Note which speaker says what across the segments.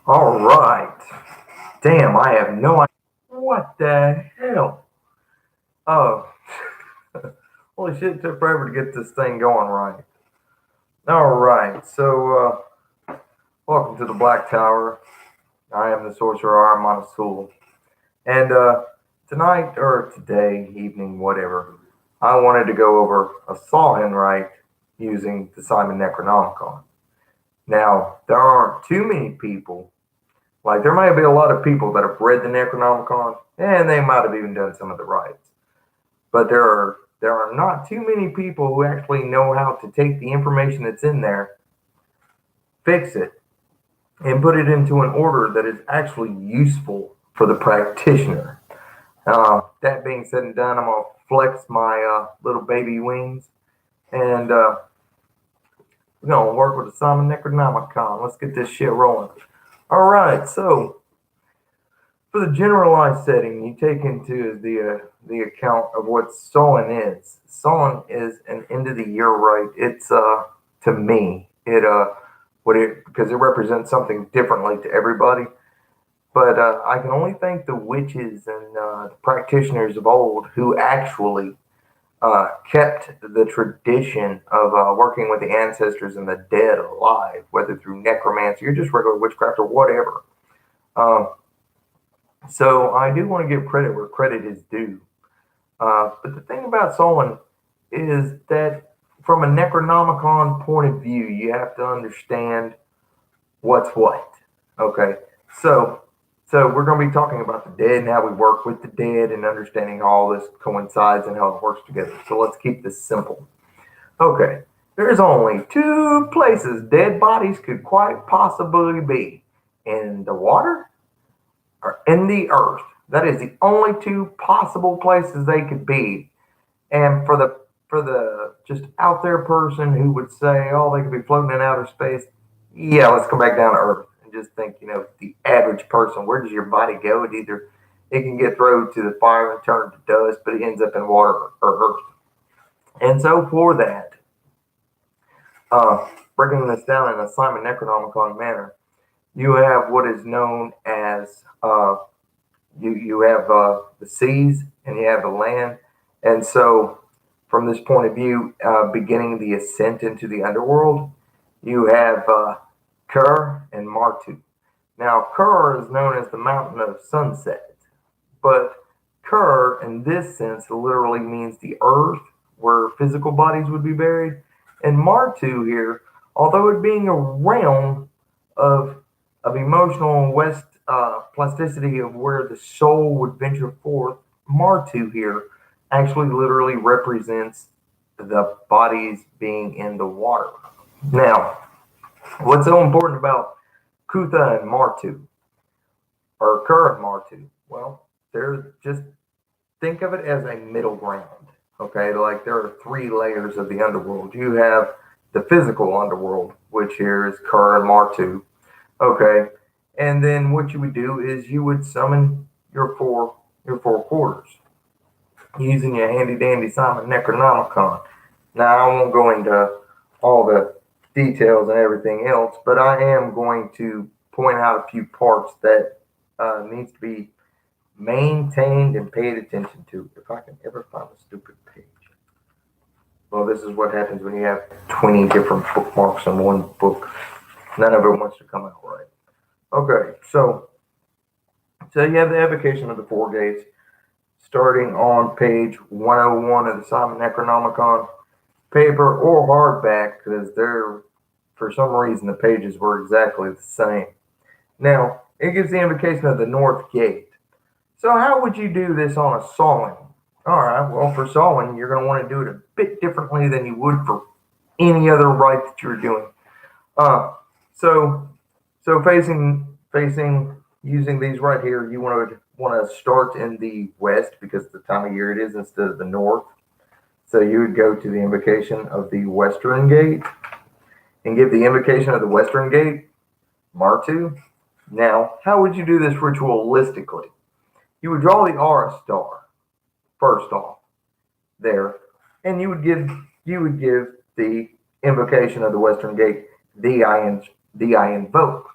Speaker 1: All right. Damn, I have no idea. What the hell? Oh, holy shit, it took forever to get this thing going right. All right, so welcome to the Black Tower. I am the Sorcerer Armada Tool. And tonight, or today, evening, whatever, I wanted to go over a Samhain Rite using the Simon Necronomicon. Now, there aren't too many people. Like, there may be a lot of people that have read the Necronomicon, and they might have even done some of the rites. But there are not too many people who actually know how to take the information that's in there, fix it, and put it into an order that is actually useful for the practitioner. That being said and done, I'm gonna flex my little baby wings, and we're gonna work with the Simon Necronomicon. Let's get this shit rolling. All right, so for the generalized setting, you take into the account of what Solon is. Solon is an end of the year rite. It's to me what it because it represents something differently to everybody. But I can only thank the witches and the practitioners of old who actually kept the tradition of working with the ancestors and the dead alive, whether through necromancy or just regular witchcraft or whatever. Um, so I do want to give credit where credit is due. But the thing about Solon is that from a Necronomicon point of view, you have to understand what's what. Okay, so we're going to be talking about the dead and how we work with the dead and understanding how all this coincides and how it works together. So let's keep this simple. Okay, there's only two places dead bodies could quite possibly be: in the water or in the earth. That is the only two possible places they could be. And for the just out there person who would say, "Oh, they could be floating in outer space," yeah, let's come back down to Earth and just think, the average person, where does your body go? It can get thrown to the fire and turn to dust, but it ends up in water or Earth. And so for that, breaking this down in a Simon Necronomicon manner, you have what is known as you have the seas and you have the land. And so, from this point of view, beginning the ascent into the underworld, you have Kur and Martu. Now, Kur is known as the mountain of sunset, but Kur, in this sense, literally means the earth where physical bodies would be buried. And Martu here, although it being a realm of emotional west plasticity of where the soul would venture forth, Martu here actually literally represents the bodies being in the water. Now, what's so important about Kutha and Martu, or Kur and Martu? Well, they're just think of it as a middle ground. Okay, like there are three layers of the underworld. You have the physical underworld, which here is Kur and Martu. Okay, and then what you would do is you would summon your four quarters using your handy dandy Simon Necronomicon. Now I won't go into all the details and everything else, but I am going to point out a few parts that needs to be maintained and paid attention to. If I can ever find a stupid page. Well, this is what happens when you have 20 different bookmarks in one book. None of it wants to come out right. Okay, so you have the evocation of the four gates starting on page 101 of the Simon Necronomicon, paper or hardback, because for some reason the pages were exactly the same. Now, it gives the invocation of the North Gate. So how would you do this on a sawing? All right, well, for sawing, you're going to want to do it a bit differently than you would for any other rite that you're doing. Uh, so so facing using these right here, you want to start in the west because the time of year it is instead of the north. So you would go to the invocation of the western gate and give the invocation of the western gate, Martu. Now, how would you do this ritualistically? You would draw the Aura star first off there, and you would give the invocation of the western gate, the I invoke.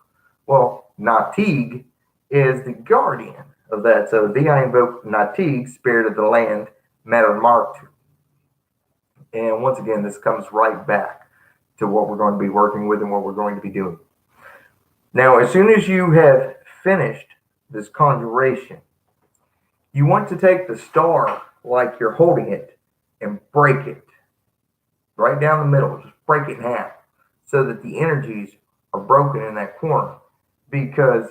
Speaker 1: Well, Natig is the guardian of that. So thee I invoke Natig, spirit of the land, matter marked. And once again, this comes right back to what we're going to be working with and what we're going to be doing. Now, as soon as you have finished this conjuration, you want to take the star like you're holding it and break it right down the middle. Just break it in half so that the energies are broken in that corner. Because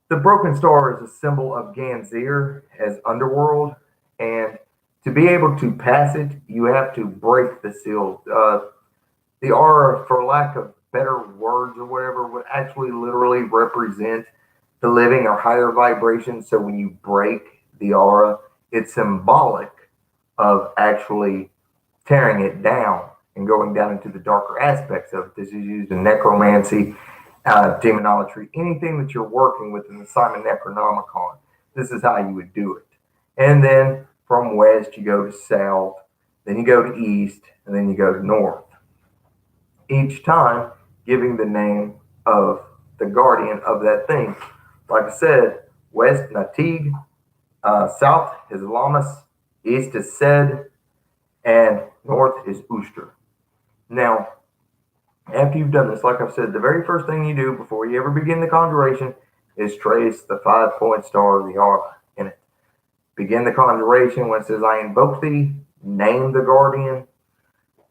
Speaker 1: the broken star is a symbol of Ganzir as underworld, and to be able to pass it, you have to break the seal. The aura, for lack of better words or whatever, would actually literally represent the living or higher vibration. So when you break the aura, it's symbolic of actually tearing it down and going down into the darker aspects of it. This is used in necromancy, demonolatry, anything that you're working with in the Simon Necronomicon. This is how you would do it. And then from west, you go to south, then you go to east, and then you go to north. Each time giving the name of the guardian of that thing. Like I said, west, Natig, south is Lamas, east is Sed, and north is Uster. Now, after you've done this, like I've said, the very first thing you do before you ever begin the conjuration is trace the 5-point star of the aura in it. Begin the conjuration when it says, I invoke thee, name the guardian,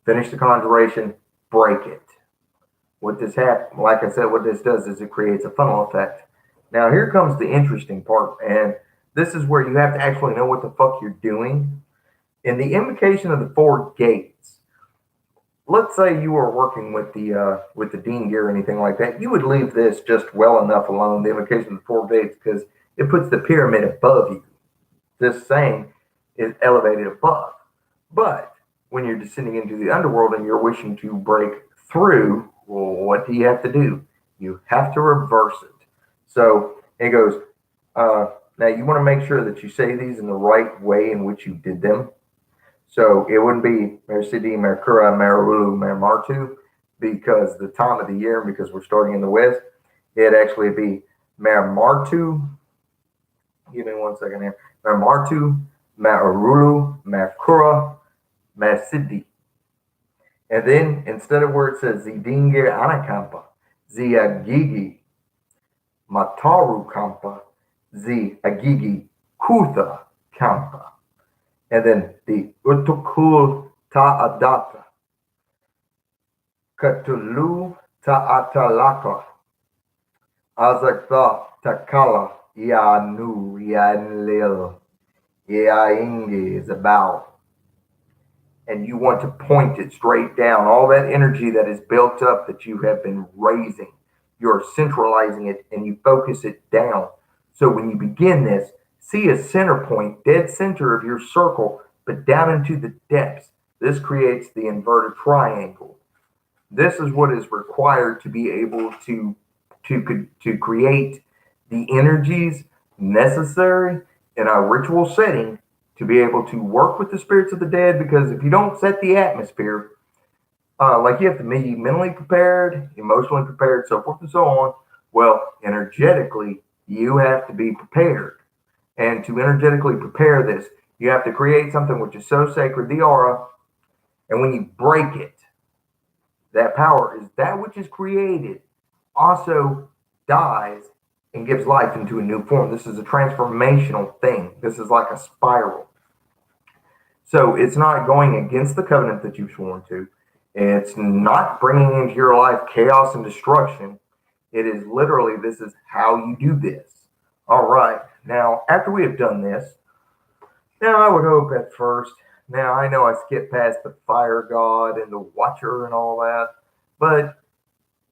Speaker 1: finish the conjuration, break it. What this happens, like I said, what this does is it creates a funnel effect. Now, here comes the interesting part, and this is where you have to actually know what the fuck you're doing. In the invocation of the 4 gates, let's say you are working with the Dean gear or anything like that, you would leave this just well enough alone, the invocation of the 4 gates, because it puts the pyramid above you. This saying is elevated above. But when you're descending into the underworld and you're wishing to break through, well, what do you have to do? You have to reverse it. So it goes, now you want to make sure that you say these in the right way in which you did them. So it wouldn't be Mercidi, Mercura, Marulu, Mermartu, because the time of the year, because we're starting in the west, it'd actually be Mermartu. Give me 1 second here. Mermartu, Marulu, Mercura, Mercidi. And then instead of where it says Zidingir Anakampa, Ziagigi, Mataru Kampa, Ziagigi Kutha Kampa. And then the Utukul Ta'adata, Katulu Ta'atalaka, Azakta Takala, Yanu Yanlil, Yaingi is about. And you want to point it straight down. All that energy that is built up that you have been raising, you're centralizing it and you focus it down. So when you begin this, see a center point, dead center of your circle, but down into the depths. This creates the inverted triangle. This is what is required to be able to create the energies necessary in a ritual setting to be able to work with the spirits of the dead. Because if you don't set the atmosphere, like you have to be mentally prepared, emotionally prepared, so forth and so on. Well, energetically, you have to be prepared. And to energetically prepare this, you have to create something which is so sacred, the aura. And when you break it, that power is that which is created also dies and gives life into a new form. This is a transformational thing. This is like a spiral. So it's not going against the covenant that you've sworn to. It's not bringing into your life chaos and destruction. It is literally, this is how you do this. All right. Now, after we have done this, now I would hope at first, now I know I skipped past the fire god and the watcher and all that, but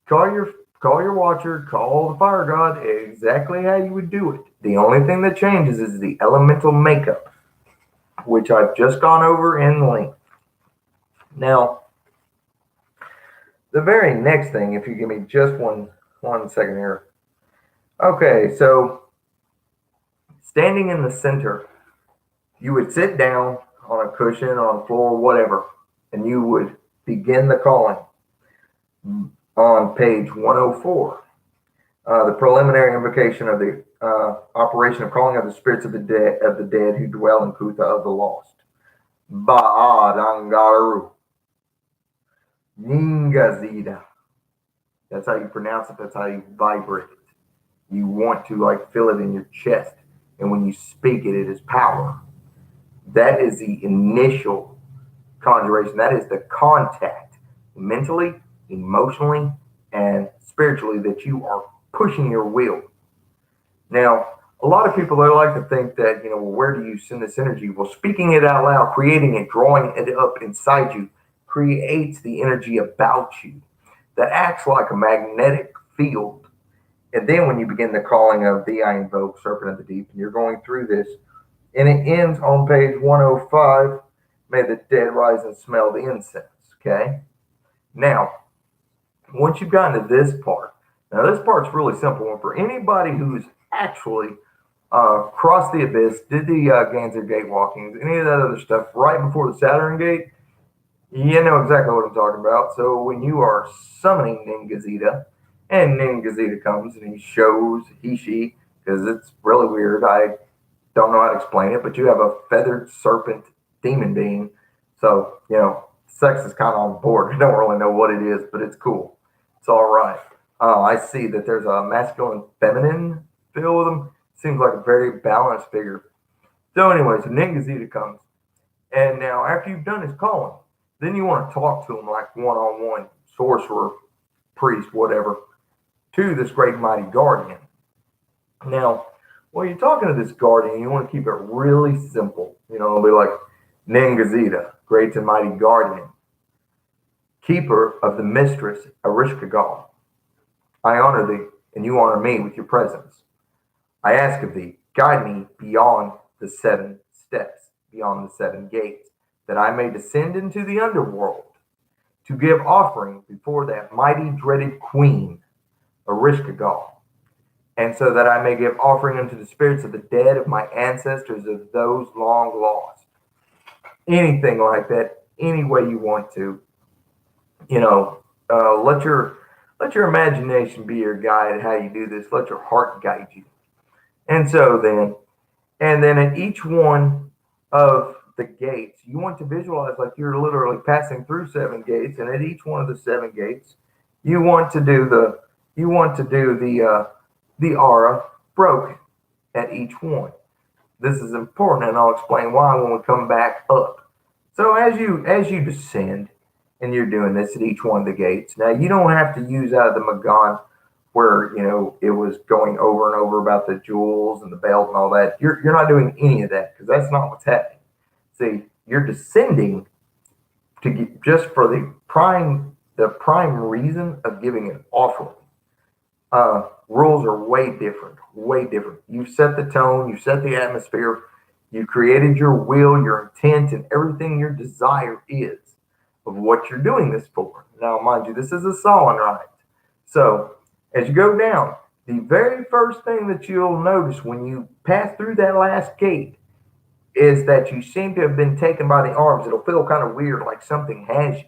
Speaker 1: call your watcher, call the fire god exactly how you would do it. The only thing that changes is the elemental makeup, which I've just gone over in length. Now, the very next thing, if you give me just one second here. Okay, so standing in the center, you would sit down on a cushion, on the floor, whatever, and you would begin the calling on page 104. The preliminary invocation of the operation of calling of the spirits of the dead who dwell in Kutha of the lost. Ba'adangaru. Ningazida. That's how you pronounce it. That's how you vibrate it. You want to like feel it in your chest. And when you speak it, it is power. That is the initial conjuration. That is the contact mentally, emotionally, and spiritually that you are pushing your will. Now, a lot of people they like to think that, well, where do you send this energy? Well, speaking it out loud, creating it, drawing it up inside you, creates the energy about you that acts like a magnetic field. And then when you begin the calling of thee, I invoke, serpent of the deep, and you're going through this, and it ends on page 105, may the dead rise and smell the incense. Okay? Now, once you've gotten to this part, now this part's really simple. And for anybody who's actually crossed the abyss, did the Ganser Gate walkings, any of that other stuff right before the Saturn Gate, you know exactly what I'm talking about. So when you are summoning Ningazita, and Ningazita comes and he shows she, because it's really weird. I don't know how to explain it, but you have a feathered serpent demon being. So, sex is kind of on board. I don't really know what it is, but it's cool. It's all right. I see that there's a masculine feminine feel with him. Seems like a very balanced figure. So, anyways, Ningazita comes. And now, after you've done his calling, then you want to talk to him like one on one, sorcerer, priest, whatever, to this great mighty guardian. Now, when you're talking to this guardian, you want to keep it really simple. It'll be like Ningazita, great and mighty guardian, keeper of the mistress Erishkigal. I honor thee, and you honor me with your presence. I ask of thee, guide me beyond the 7 steps, beyond the 7 gates, that I may descend into the underworld to give offering before that mighty dreaded queen, Erishkigal, and so that I may give offering unto the spirits of the dead of my ancestors, of those long lost. Anything like that, any way you want to, let your imagination be your guide how you do this. Let your heart guide you. And so then at each one of the gates, you want to visualize like you're literally passing through 7 gates, and at each one of the 7 gates, you want to do the aura broken at each one. This is important, and I'll explain why when we come back up. So as you descend, and you're doing this at each one of the gates. Now you don't have to use out of the Magan where it was going over and over about the jewels and the belt and all that. You're not doing any of that because that's not what's happening. See, you're descending to get, just for the prime reason of giving an offering. Rules are way different, way different. You set the tone, you set the atmosphere, you created your will, your intent, and everything your desire is of what you're doing this for. Now, mind you, this is a Samhain Rite. So, as you go down, the very first thing that you'll notice when you pass through that last gate is that you seem to have been taken by the arms. It'll feel kind of weird, like something has you.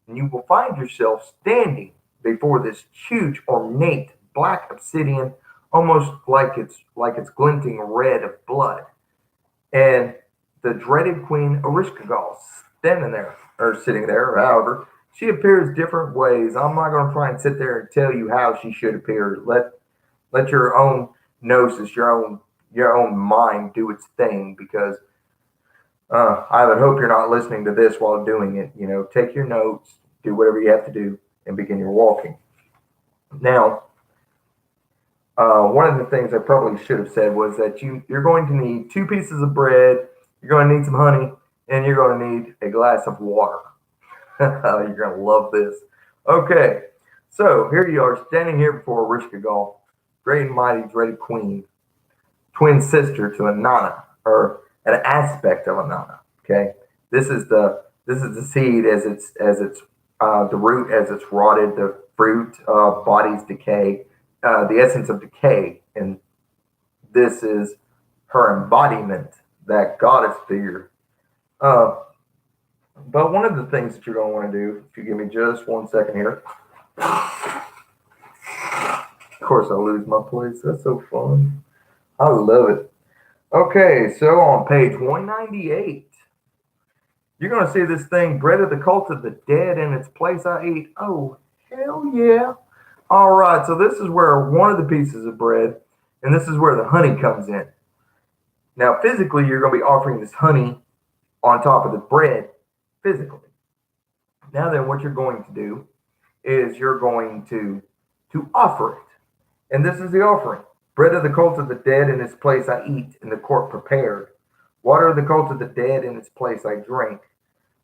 Speaker 1: And you will find yourself standing before this huge, ornate, black obsidian, almost like it's glinting red of blood. And the dreaded Queen Erishkigal standing there, or sitting there, however, she appears different ways. I'm not going to try and sit there and tell you how she should appear. Let your own gnosis, your own mind do its thing, because I would hope you're not listening to this while doing it. Take your notes, do whatever you have to do, and begin your walking. Now, one of the things I probably should have said was that you're going to need 2 pieces of bread, you're going to need some honey, and you're going to need a glass of water. You're going to love this. Okay, so here you are standing here before Erishkigal, great and mighty dreaded queen, twin sister to Inanna, or an aspect of Inanna. Okay, this is the seed as it's the root as it's rotted, the fruit bodies decay, the essence of decay, and this is her embodiment, that goddess figure. But one of the things that you're going to want to do, if you give me just 1 second here, course I lose my place. That's so fun. I love it. Okay, so on page 198, you're going to see this thing, bread of the cult of the dead in its place I eat. Oh, hell yeah. All right, so this is where one of the pieces of bread, and this is where the honey comes in. Now, physically, you're going to be offering this honey on top of the bread, physically. Now then, what you're going to do is you're going to offer it. And this is the offering. Bread of the cult of the dead in its place I eat, in the court prepared. Water of the cult of the dead in its place I drink.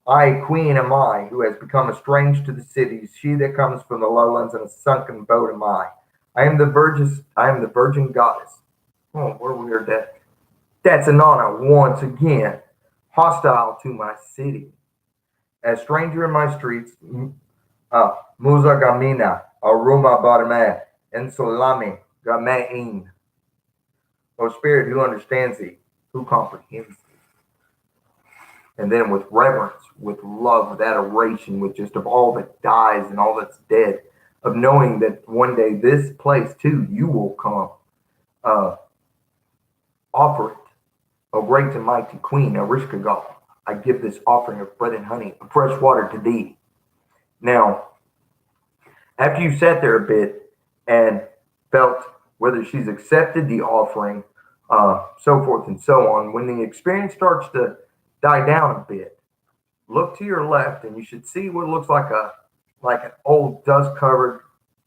Speaker 1: I, queen, am I, who has become estranged to the cities, she that comes from the lowlands in a sunken boat am I. I am the virgin goddess. Oh, where we heard that? That's an honor once again, hostile to my city. As stranger in my streets, Musa Gamina, Aruma Barame, and Solami Gamein. O Spirit, who understands thee, who comprehends thee. And then with reverence, with love, with adoration, with just of all that dies and all that's dead, of knowing that one day this place too, you will come, offer it. O great and mighty Queen, Erishkigal, I give this offering of bread and honey, of fresh water to thee. Now, after you sat there a bit and felt whether she's accepted the offering, so forth and so on, when the experience starts to die down a bit, look to your left and you should see what looks like an old dust-covered,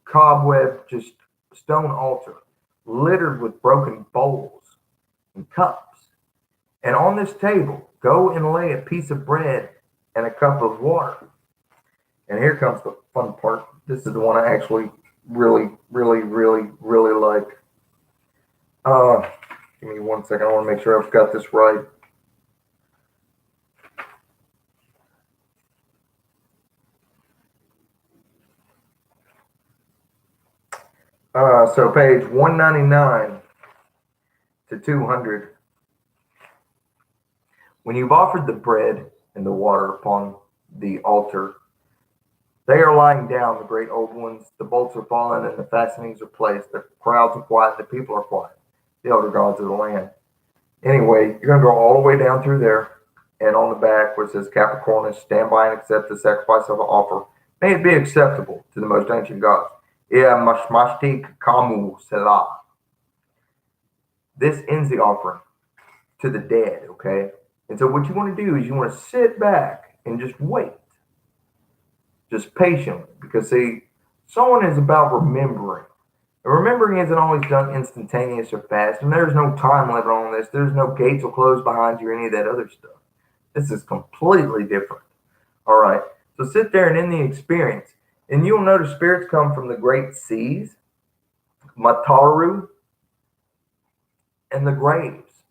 Speaker 1: cobweb, just stone altar, littered with broken bowls and cups. And on this table, go and lay a piece of bread and a cup of water. And here comes the fun part. This is the one I actually really, really, really, really like. Give me 1 second. I want to make sure I've got this right. So page 199 to 200. When you've offered the bread and the water upon the altar, they are lying down, the great old ones. The bolts are fallen and the fastenings are placed. The crowds are quiet. The people are quiet. The elder gods of the land. Anyway, you're going to go all the way down through there. And on the back where it says Capricornus, stand by and accept the sacrifice of an offer. May it be acceptable to the most ancient gods. Kamu Selah. This ends the offering to the dead, okay? And so what you want to do is you want to sit back and just wait. Just patiently. Because, see, someone is about remembering. And remembering isn't always done instantaneous or fast. And there's no time limit on this. There's no gates will close behind you or any of that other stuff. This is completely different. All right. So sit there and in the experience. And you'll notice spirits come from the great seas, Mataru, and the graves,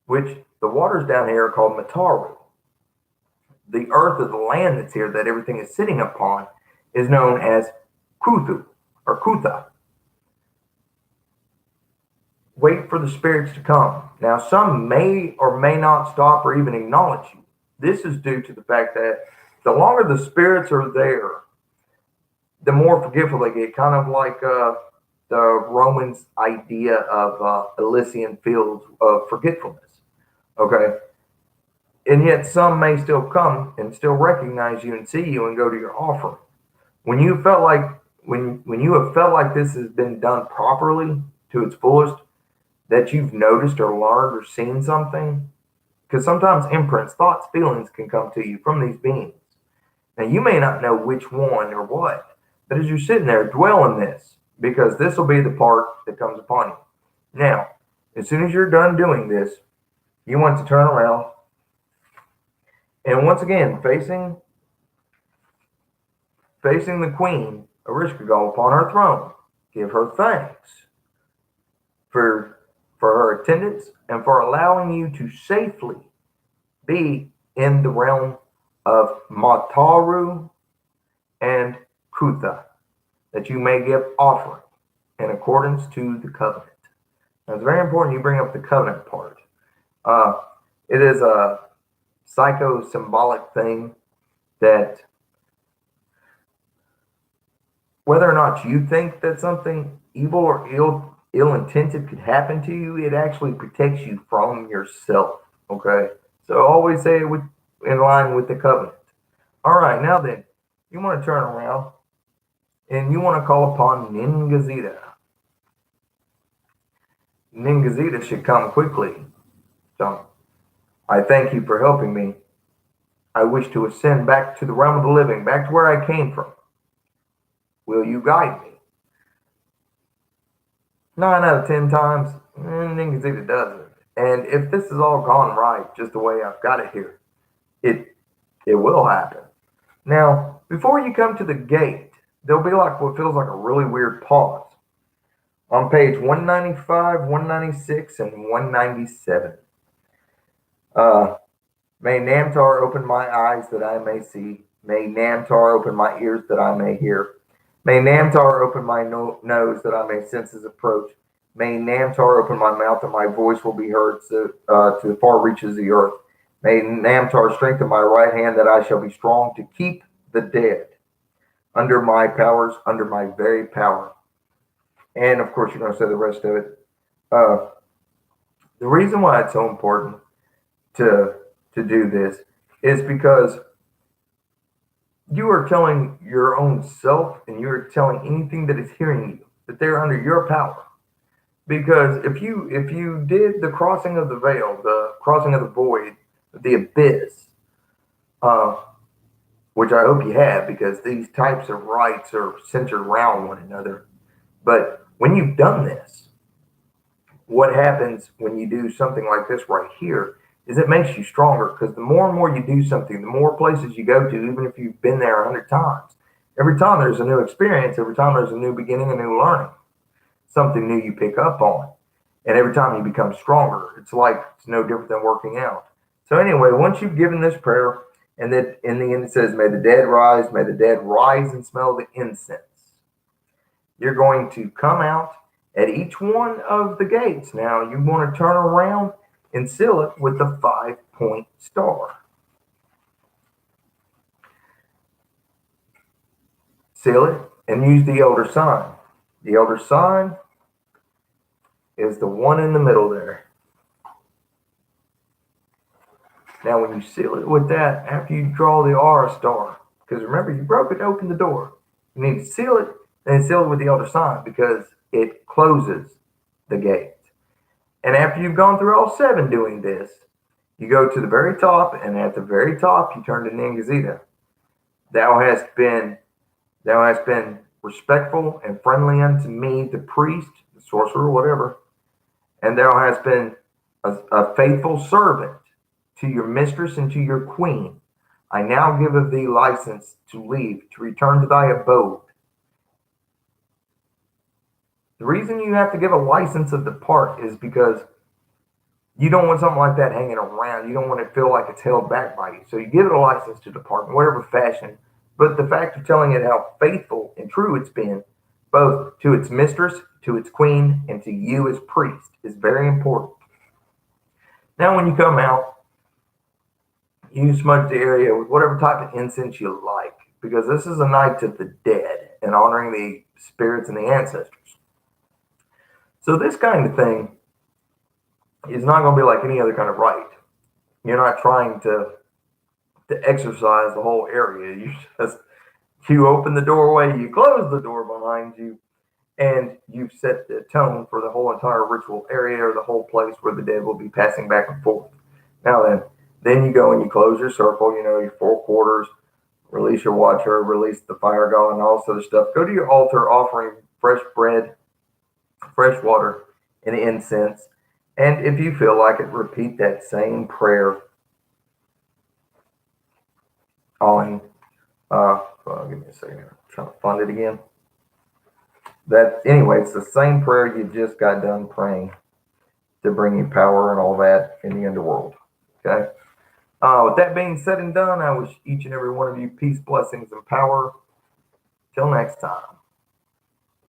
Speaker 1: which the waters down here are called Mataru. The earth or the land that's here that everything is sitting upon is known as Kuthu or Kutha. Wait for the spirits to come. Now, some may or may not stop or even acknowledge you. This is due to the fact that the longer the spirits are there, the more forgetful they get, kind of like the Romans' idea of Elysian fields of forgetfulness. Okay? And yet some may still come and still recognize you and see you and go to your offering. When you felt like when you have felt like this has been done properly to its fullest, that you've noticed or learned or seen something, because sometimes imprints, thoughts, feelings can come to you from these beings. Now you may not know which one or what, but as you're sitting there, dwell in this, because this will be the part that comes upon you. Now, as soon as you're done doing this, you want to turn around and once again facing the queen, Erishkigal, upon her throne, give her thanks for her attendance and for allowing you to safely be in the realm of Mataru and Kutha, that you may give offering in accordance to the covenant. Now, it's very important you bring up the covenant part. It is a psycho-symbolic thing that whether or not you think that something evil or ill-intended could happen to you, it actually protects you from yourself. Okay, so always say it in line with the covenant. All right, now then, you want to turn around and you want to call upon Ningazita. Ningazita should come quickly. So, I thank you for helping me. I wish to ascend back to the realm of the living, back to where I came from. Will you guide me? 9 out of 10 times, Ningazita doesn't. And if this is all gone right, just the way I've got it here, it will happen. Now, before you come to the gate, there'll be like what feels like a really weird pause on page 195, 196, and 197. May Namtar open my eyes that I may see. May Namtar open my ears that I may hear. May Namtar open my nose that I may sense his approach. May Namtar open my mouth and my voice will be heard to the far reaches of the earth. May Namtar strengthen my right hand that I shall be strong to keep the dead under my powers, under my very power. And of course, you're going to say the rest of it. The reason why it's so important to do this is because you are telling your own self and you're telling anything that is hearing you that they're under your power. Because if you did the crossing of the veil, the crossing of the void, the abyss, which I hope you have, because these types of rites are centered around one another. But when you've done this, what happens when you do something like this right here is it makes you stronger, because the more and more you do something, the more places you go to, even if you've been there 100 times. Every time there's a new experience, every time there's a new beginning, a new learning, something new you pick up on. And every time you become stronger, it's no different than working out. So anyway, once you've given this prayer, and then in the end it says, may the dead rise and smell the incense. You're going to come out at each one of the gates. Now you want to turn around and seal it with the 5-point star. Seal it and use the elder sign. The elder sign is the one in the middle there. Now when you seal it with that, after you draw the aura star, because remember you broke it, open the door. You need to seal it and seal it with the elder sign because it closes the gate. And after you've gone through all 7 doing this, you go to the very top, and at the very top you turn to Ningazita. Thou hast been respectful and friendly unto me, the priest, the sorcerer, whatever, and thou hast been a faithful servant to your mistress and to your queen. I now give of thee license to leave, to return to thy abode. The reason you have to give a license of depart is because you don't want something like that hanging around. You don't want to feel like it's held back by you. So you give it a license to depart in whatever fashion. But the fact of telling it how faithful and true it's been, both to its mistress, to its queen, and to you as priest, is very important. Now when you come out, you smudge the area with whatever type of incense you like, because this is a night of the dead and honoring the spirits and the ancestors. So this kind of thing is not going to be like any other kind of rite. You're not trying to exercise the whole area. You open the doorway, you close the door behind you, and you've set the tone for the whole entire ritual area or the whole place where the dead will be passing back and forth. Now then you go and you close your circle, your 4 quarters, release your watcher, release the fire god, and all this other stuff. Go to your altar offering fresh bread, fresh water, and incense. And if you feel like it, repeat that same prayer on, give me a second, I'm trying to find it again. Anyway, it's the same prayer you just got done praying to bring you power and all that in the underworld. Okay? With that being said and done, I wish each and every one of you peace, blessings, and power. Till next time.